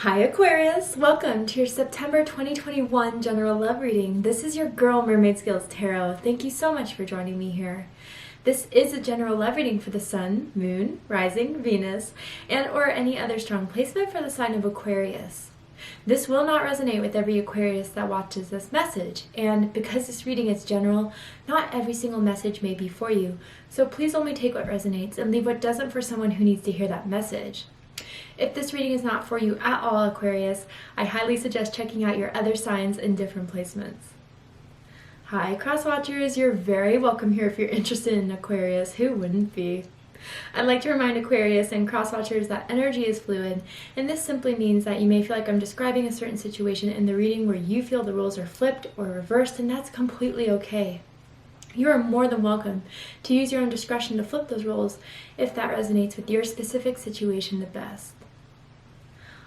Hi Aquarius! Welcome to your September 2021 general love reading. This is your girl Mermaid Skills Tarot. Thank you so much for joining me here. This is a general love reading for the Sun, Moon, Rising, Venus, and or any other strong placement for the sign of Aquarius. This will not resonate with every Aquarius that watches this message, and because this reading is general, not every single message may be for you, so please only take what resonates and leave what doesn't for someone who needs to hear that message. If this reading is not for you at all, Aquarius, I highly suggest checking out your other signs in different placements. Hi, Cross Watchers. You're very welcome here if you're interested in Aquarius. Who wouldn't be? I'd like to remind Aquarius and Cross Watchers that energy is fluid, and this simply means that you may feel like I'm describing a certain situation in the reading where you feel the roles are flipped or reversed, and that's completely okay. You are more than welcome to use your own discretion to flip those roles if that resonates with your specific situation the best.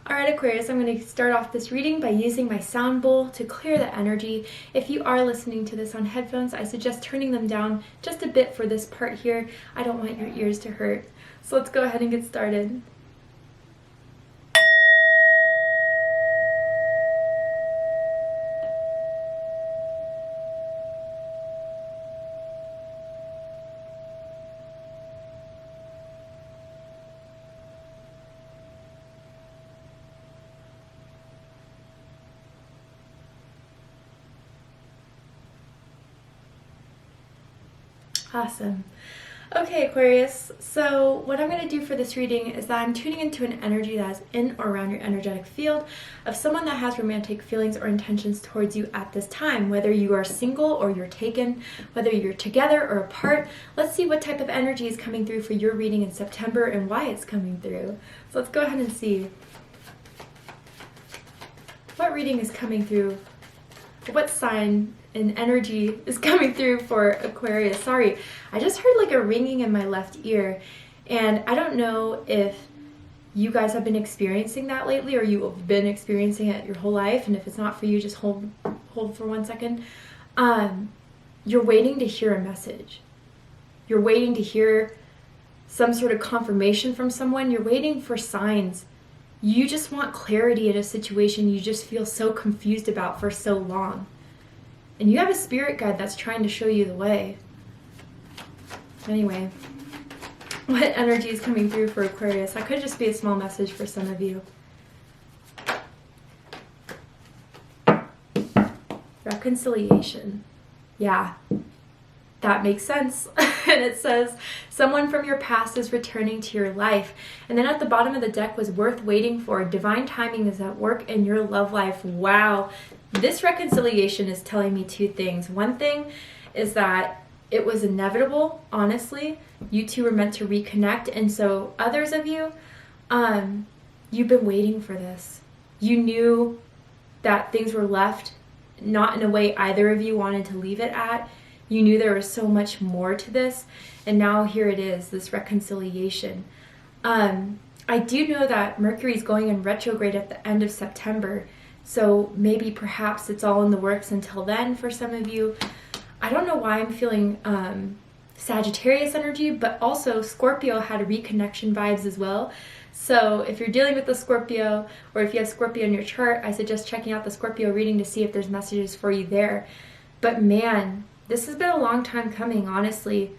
Alright Aquarius, I'm going to start off this reading by using my sound bowl to clear the energy. If you are listening to this on headphones, I suggest turning them down just a bit for this part here. I don't want your ears to hurt. So let's go ahead and get started. Awesome. Okay, Aquarius, so what I'm going to do for this reading is that I'm tuning into an energy that is in or around your energetic field of someone that has romantic feelings or intentions towards you at this time, whether you are single or you're taken, whether you're together or apart. Let's see what type of energy is coming through for your reading in September and why it's coming through. So let's go ahead and see what reading is coming through, what sign and energy is coming through for Aquarius. Sorry, I just heard like a ringing in my left ear, and I don't know if you guys have been experiencing that lately or you have been experiencing it your whole life, and if it's not for you, just hold for 1 second. You're waiting to hear a message. You're waiting to hear some sort of confirmation from someone. You're waiting for signs. You just want clarity in a situation you just feel so confused about for so long. And you have a spirit guide that's trying to show you the way. Anyway, what energy is coming through for Aquarius? That could just be a small message for some of you. Reconciliation. Yeah, that makes sense. And it says, someone from your past is returning to your life. And then at the bottom of the deck was worth waiting for. Divine timing is at work in your love life. Wow. This reconciliation is telling me two things. One thing is that it was inevitable, honestly. You two were meant to reconnect. And so others of you, you've been waiting for this. You knew that things were left not in a way either of you wanted to leave it at. You knew there was so much more to this, and now here it is, this reconciliation. I do know that Mercury is going in retrograde at the end of September, so maybe perhaps it's all in the works until then for some of you. I don't know why I'm feeling Sagittarius energy, but also Scorpio had reconnection vibes as well. So if you're dealing with the Scorpio, or if you have Scorpio in your chart, I suggest checking out the Scorpio reading to see if there's messages for you there. But man, this has been a long time coming, honestly.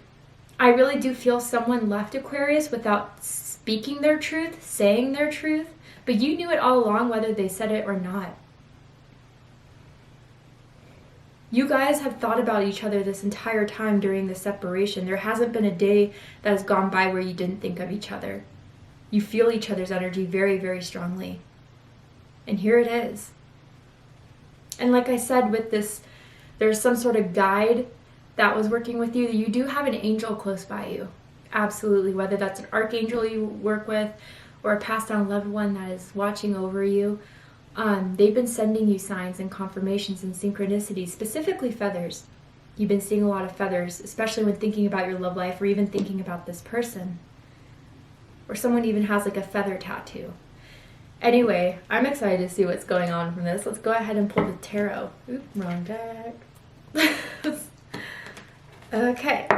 I really do feel someone left Aquarius without speaking their truth, saying their truth, but you knew it all along whether they said it or not. You guys have thought about each other this entire time during the separation. There hasn't been a day that has gone by where you didn't think of each other. You feel each other's energy very, very strongly. And here it is. And like I said, with this, there's some sort of guide that was working with you. You do have an angel close by you. Absolutely. Whether that's an archangel you work with or a passed down loved one that is watching over you. They've been sending you signs and confirmations and synchronicities, specifically feathers. You've been seeing a lot of feathers, especially when thinking about your love life or even thinking about this person. Or someone even has like a feather tattoo. Anyway, I'm excited to see what's going on from this. Let's go ahead and pull the tarot. Oop, wrong deck. Okay.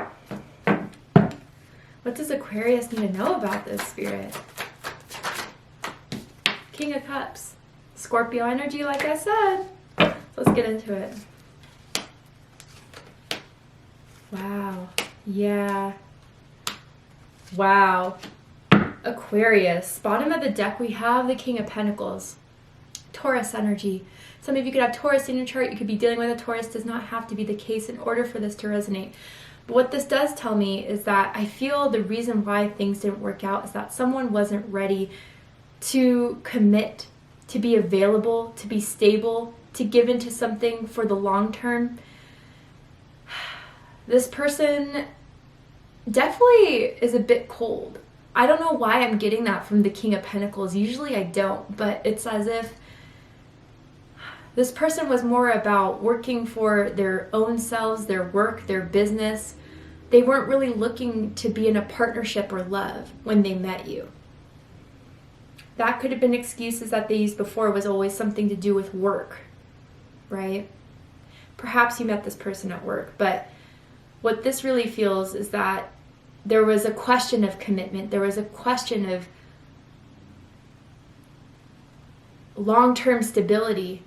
What does Aquarius need to know about this, Spirit? King of Cups. Scorpio energy, like I said. So let's get into it. Wow. Yeah. Wow. Aquarius. Bottom of the deck, we have the King of Pentacles. Taurus energy. Some of you could have Taurus in your chart. You could be dealing with a Taurus. Does not have to be the case in order for this to resonate. But what this does tell me is that I feel the reason why things didn't work out is that someone wasn't ready to commit, to be available, to be stable, to give into something for the long term. This person definitely is a bit cold. I don't know why I'm getting that from the King of Pentacles. Usually I don't, but it's as if this person was more about working for their own selves, their work, their business. They weren't really looking to be in a partnership or love when they met you. That could have been excuses that they used before, was always something to do with work, right? Perhaps you met this person at work, but what this really feels is that there was a question of commitment. There was a question of long-term stability.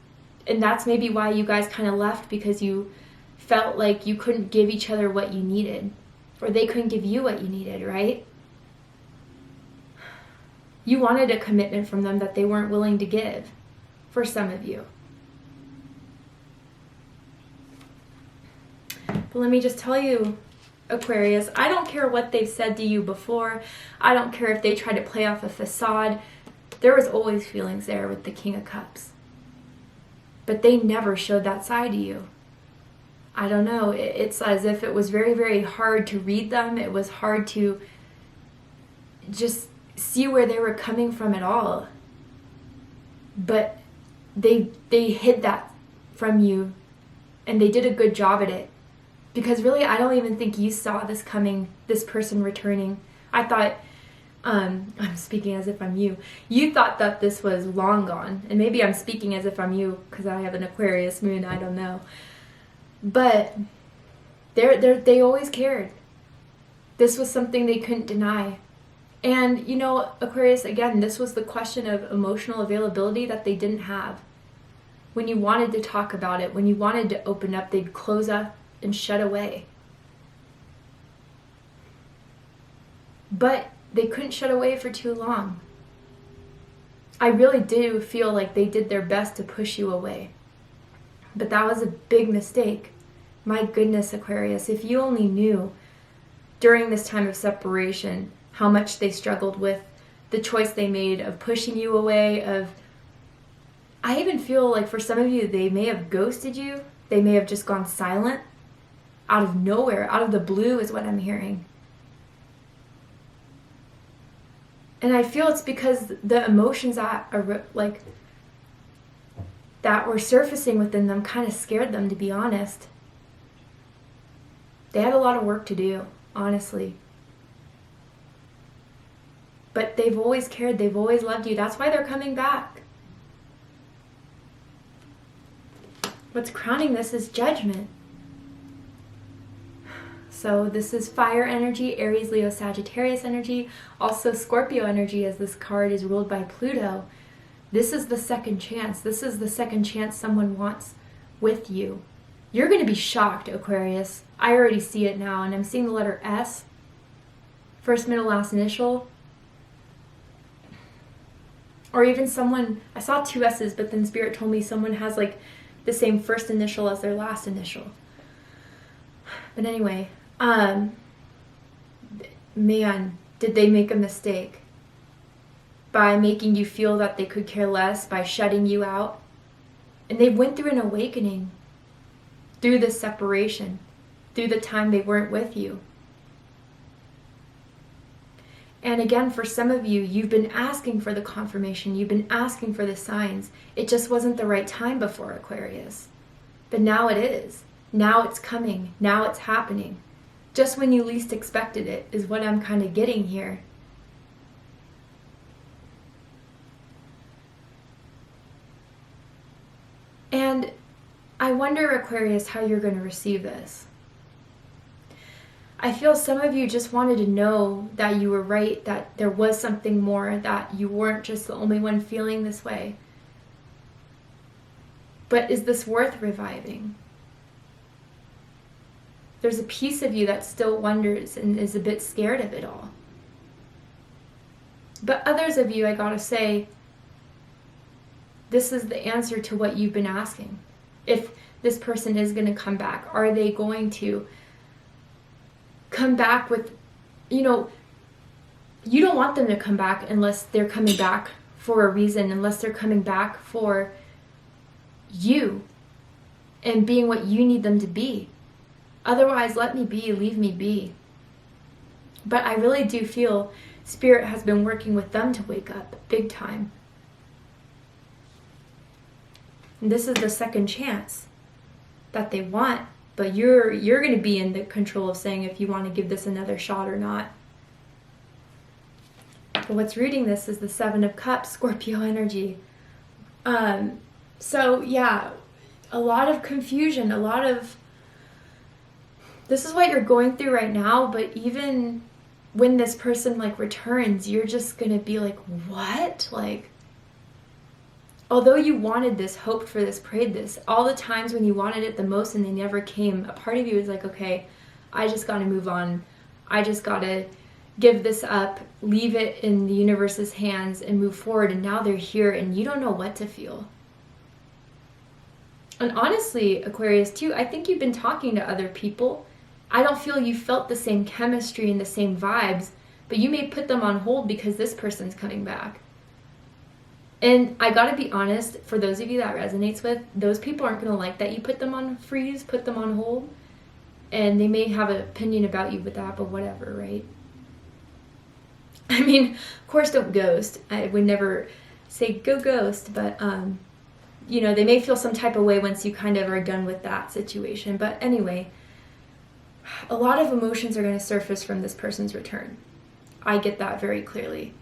And that's maybe why you guys kind of left, because you felt like you couldn't give each other what you needed, or they couldn't give you what you needed, right? You wanted a commitment from them that they weren't willing to give, for some of you. But let me just tell you, Aquarius, I don't care what they've said to you before. I don't care if they try to play off a facade. There was always feelings there with the King of Cups. But they never showed that side to you. I don't know. It's as if it was very, very hard to read them. It was hard to just see where they were coming from at all. But they hid that from you, and they did a good job at it. Because really, I don't even think you saw this coming, this person returning. I thought, I'm speaking as if I'm you. You thought that this was long gone. And maybe I'm speaking as if I'm you because I have an Aquarius moon, I don't know. But they always cared. This was something they couldn't deny. And, you know, Aquarius, again, this was the question of emotional availability that they didn't have. When you wanted to talk about it, when you wanted to open up, they'd close up and shut away. But they couldn't shut away for too long. I really do feel like they did their best to push you away. But that was a big mistake. My goodness, Aquarius, if you only knew during this time of separation how much they struggled with the choice they made of pushing you away, I even feel like for some of you, they may have ghosted you. They may have just gone silent out of nowhere, out of the blue is what I'm hearing. And I feel it's because the emotions that were surfacing within them kind of scared them, to be honest. They had a lot of work to do, honestly. But they've always cared, they've always loved you. That's why they're coming back. What's crowning this is judgment. So this is fire energy, Aries, Leo, Sagittarius energy, also Scorpio energy, as this card is ruled by Pluto. This is the second chance. This is the second chance someone wants with you. You're going to be shocked, Aquarius. I already see it now, and I'm seeing the letter S, first, middle, last initial. Or even someone, I saw two S's, but then Spirit told me someone has like the same first initial as their last initial. But anyway, man, did they make a mistake by making you feel that they could care less, by shutting you out. And they went through an awakening through this separation, through the time they weren't with you. And again, for some of you, you've been asking for the confirmation, you've been asking for the signs. It just wasn't the right time before, Aquarius. But now it is. Now it's coming. Now it's happening. Just when you least expected it is what I'm kind of getting here. And I wonder, Aquarius, how you're going to receive this. I feel some of you just wanted to know that you were right, that there was something more, that you weren't just the only one feeling this way. But is this worth reviving? There's a piece of you that still wonders and is a bit scared of it all. But others of you, I gotta say, this is the answer to what you've been asking. If this person is going to come back, are they going to come back with, you don't want them to come back unless they're coming back for a reason, unless they're coming back for you and being what you need them to be. Otherwise, let me be, leave me be. But I really do feel Spirit has been working with them to wake up big time. And this is the second chance that they want, but you're going to be in the control of saying if you want to give this another shot or not. But what's reading this is the Seven of Cups, Scorpio energy. So yeah, a lot of confusion, this is what you're going through right now, but even when this person returns, you're just going to be like, what? Although you wanted this, hoped for this, prayed this, all the times when you wanted it the most and they never came, a part of you is like, okay, I just got to move on. I just got to give this up, leave it in the universe's hands and move forward. And now they're here and you don't know what to feel. And honestly, Aquarius too, I think you've been talking to other people. I don't feel you felt the same chemistry and the same vibes, but you may put them on hold because this person's coming back. And I gotta be honest, for those of you that resonates with, those people aren't gonna like that you put them on freeze, put them on hold. And they may have an opinion about you with that, but whatever, right? I mean, of course don't ghost. I would never say go ghost, but they may feel some type of way once you kind of are done with that situation. But anyway, a lot of emotions are gonna surface from this person's return. I get that very clearly.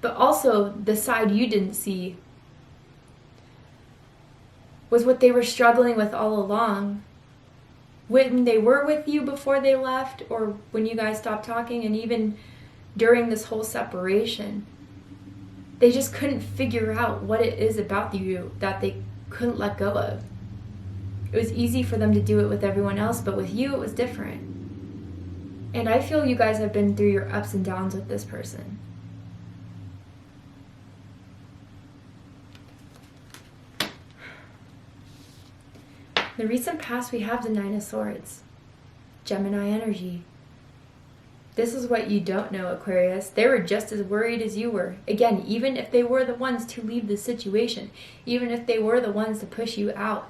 But also, the side you didn't see was what they were struggling with all along. When they were with you before they left, or when you guys stopped talking, and even during this whole separation, they just couldn't figure out what it is about you that they couldn't let go of. It was easy for them to do it with everyone else, but with you, it was different. And I feel you guys have been through your ups and downs with this person. The recent past, we have the Nine of Swords, Gemini energy. This is what you don't know, Aquarius. They were just as worried as you were. Again, even if they were the ones to leave the situation, even if they were the ones to push you out,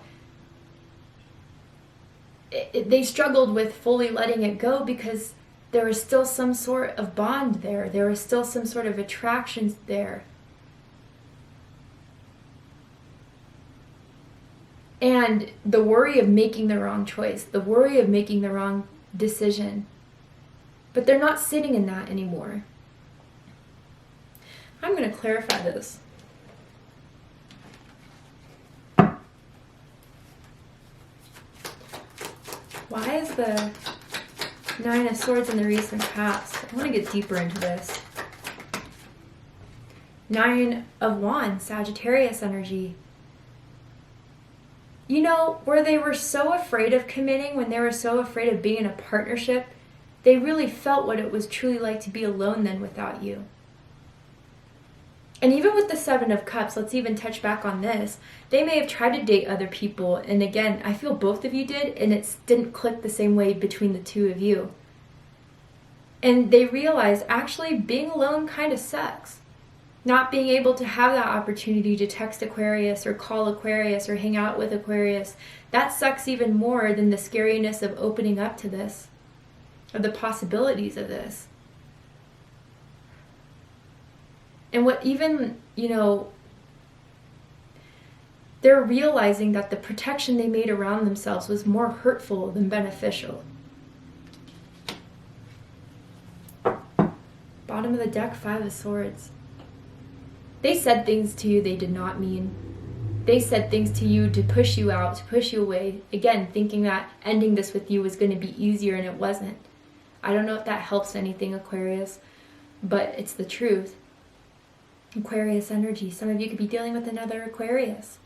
they struggled with fully letting it go because there was still some sort of bond there. There was still some sort of attraction there. And the worry of making the wrong choice, the worry of making the wrong decision. But they're not sitting in that anymore. I'm going to clarify this. Why is the Nine of Swords in the recent past? I want to get deeper into this. Nine of Wands, Sagittarius energy. Where they were so afraid of committing, when they were so afraid of being in a partnership, they really felt what it was truly like to be alone then without you. And even with the Seven of Cups, let's even touch back on this. They may have tried to date other people, and again, I feel both of you did, and it didn't click the same way between the two of you. And they realized, actually, being alone kind of sucks. Not being able to have that opportunity to text Aquarius or call Aquarius or hang out with Aquarius, that sucks even more than the scariness of opening up to this, of the possibilities of this. And what even, they're realizing that the protection they made around themselves was more hurtful than beneficial. Bottom of the deck, Five of Swords. They said things to you they did not mean. They said things to you to push you out, to push you away. Again, thinking that ending this with you was going to be easier, and it wasn't. I don't know if that helps anything, Aquarius, but it's the truth. Aquarius energy. Some of you could be dealing with another Aquarius.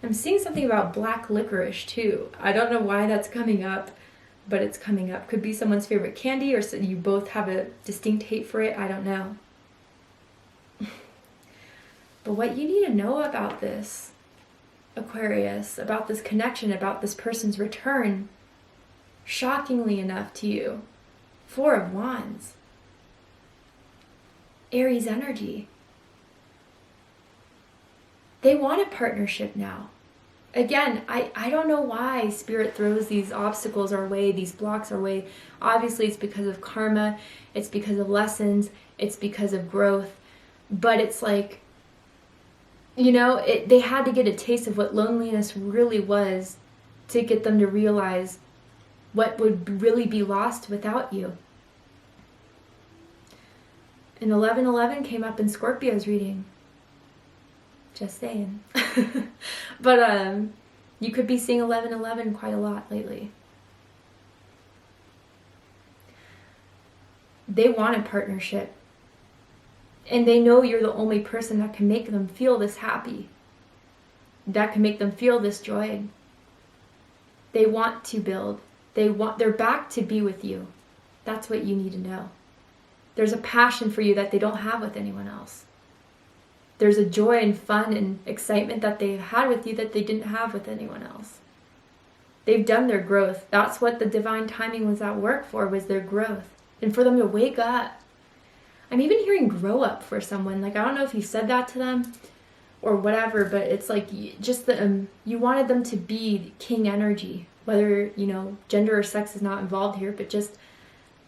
I'm seeing something about black licorice too. I don't know why that's coming up, but it's coming up. Could be someone's favorite candy, or so you both have a distinct hate for it. I don't know. But what you need to know about this, Aquarius, about this connection, about this person's return, shockingly enough to you, 4 of Wands. Aries energy. They want a partnership now. Again, I don't know why Spirit throws these obstacles our way, these blocks our way. Obviously, it's because of karma. It's because of lessons. It's because of growth. But it's like, you know, they had to get a taste of what loneliness really was to get them to realize what would really be lost without you. And 1111 came up in Scorpio's reading. Just saying. But you could be seeing 1111 quite a lot lately. They want a partnership. And they know you're the only person that can make them feel this happy. That can make them feel this joy. They want to build. They're back to be with you. That's what you need to know. There's a passion for you that they don't have with anyone else. There's a joy and fun and excitement that they've had with you that they didn't have with anyone else. They've done their growth. That's what the divine timing was at work for, was their growth. And for them to wake up. I'm even hearing grow up for someone. Like, I don't know if you said that to them or whatever, but it's like just you wanted them to be king energy. Whether, you know, gender or sex is not involved here, but just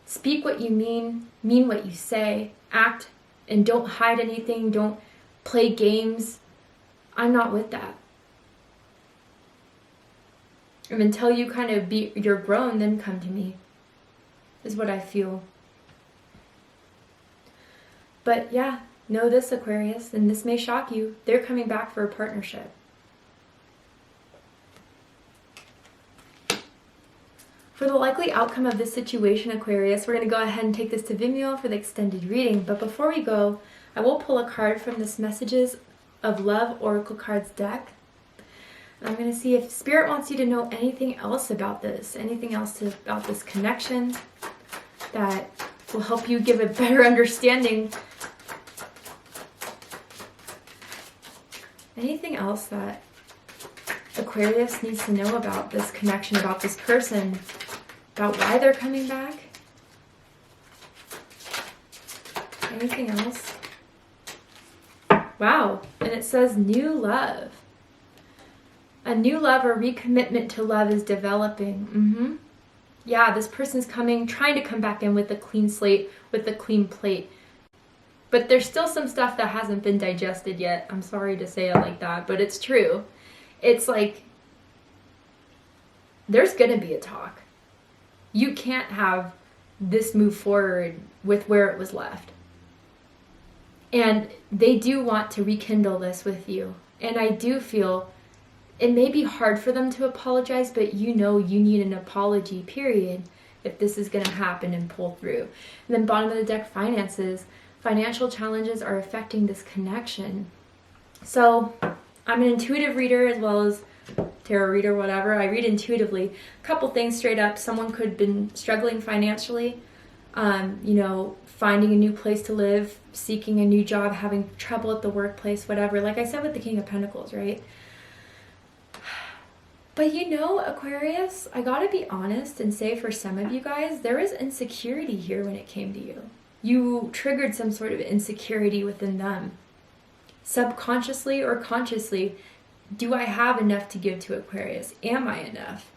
speak what you mean what you say, act, and don't hide anything, don't play games. I'm not with that. And until you kind of you're grown, then come to me, is what I feel. But yeah, know this, Aquarius, and this may shock you. They're coming back for a partnership. For the likely outcome of this situation, Aquarius, we're going to go ahead and take this to Vimeo for the extended reading. But before we go, I will pull a card from this Messages of Love Oracle Cards deck. I'm going to see if Spirit wants you to know anything else about this, anything else about this connection that will help you give a better understanding. Anything else that Aquarius needs to know about this connection, about this person, about why they're coming back? Anything else? Wow, and it says new love. A new love or recommitment to love is developing. Yeah, this person's trying to come back in with a clean slate, with a clean plate. But there's still some stuff that hasn't been digested yet. I'm sorry to say it like that, but it's true. It's like, there's gonna be a talk. You can't have this move forward with where it was left. And they do want to rekindle this with you. And I do feel it may be hard for them to apologize, but you know you need an apology, period, if this is going to happen and pull through. And then bottom of the deck, finances. Financial challenges are affecting this connection. So I'm an intuitive reader as well as tarot reader, whatever. I read intuitively. A couple things straight up. Someone could have been struggling financially, finding a new place to live, seeking a new job, having trouble at the workplace, whatever. Like I said with the King of Pentacles, right? But Aquarius, I gotta be honest and say for some of you guys, there is insecurity here when it came to you. You triggered some sort of insecurity within them. Subconsciously or consciously, do I have enough to give to Aquarius? Am I enough?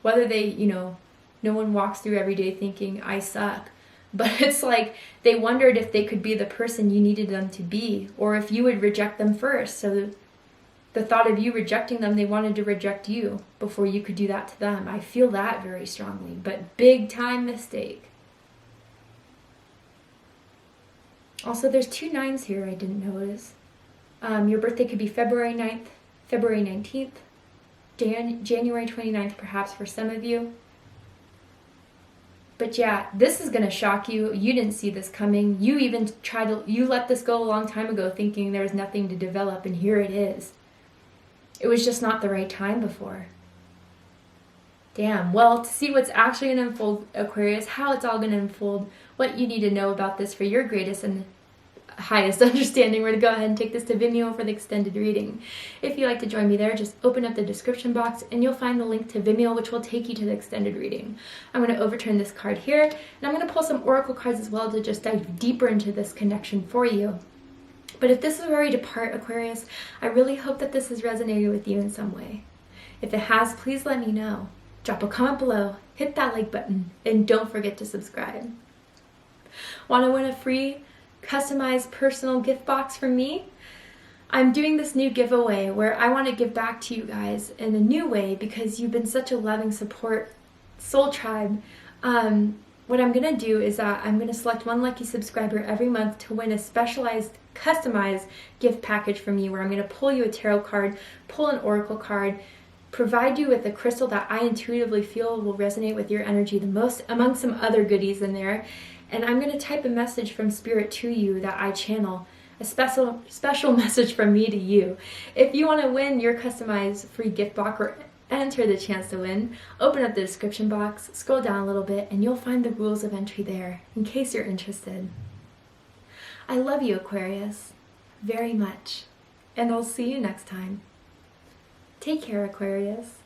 Whether they, no one walks through every day thinking, I suck. But it's like they wondered if they could be the person you needed them to be, or if you would reject them first. So the thought of you rejecting them, they wanted to reject you before you could do that to them. I feel that very strongly, but big time mistake. Also, there's 2 9s here I didn't notice. Your birthday could be February 9th, February 19th, January 29th perhaps for some of you. But yeah, this is going to shock you. You didn't see this coming. You even you let this go a long time ago thinking there was nothing to develop, and here it is. It was just not the right time before. Damn. Well, to see what's actually going to unfold, Aquarius, how it's all going to unfold, what you need to know about this for your greatest and highest understanding, we're going to go ahead and take this to Vimeo for the extended reading. If you'd like to join me there, just open up the description box and you'll find the link to Vimeo, which will take you to the extended reading. I'm going to overturn this card here, and I'm going to pull some oracle cards as well to just dive deeper into this connection for you. But if this is where we depart, Aquarius, I really hope that this has resonated with you in some way. If it has, please let me know. Drop a comment below, hit that like button, and don't forget to subscribe. Want to win a free, customized personal gift box from me? I'm doing this new giveaway where I want to give back to you guys in a new way because you've been such a loving support soul tribe. What I'm going to do is I'm going to select one lucky subscriber every month to win a specialized, customized gift package from me where I'm going to pull you a tarot card, pull an oracle card, provide you with a crystal that I intuitively feel will resonate with your energy the most, among some other goodies in there. And I'm going to type a message from Spirit to you that I channel, a special message from me to you. If you want to win your customized free gift box or enter the chance to win, open up the description box, scroll down a little bit, and you'll find the rules of entry there, in case you're interested. I love you, Aquarius, very much, and I'll see you next time. Take care, Aquarius.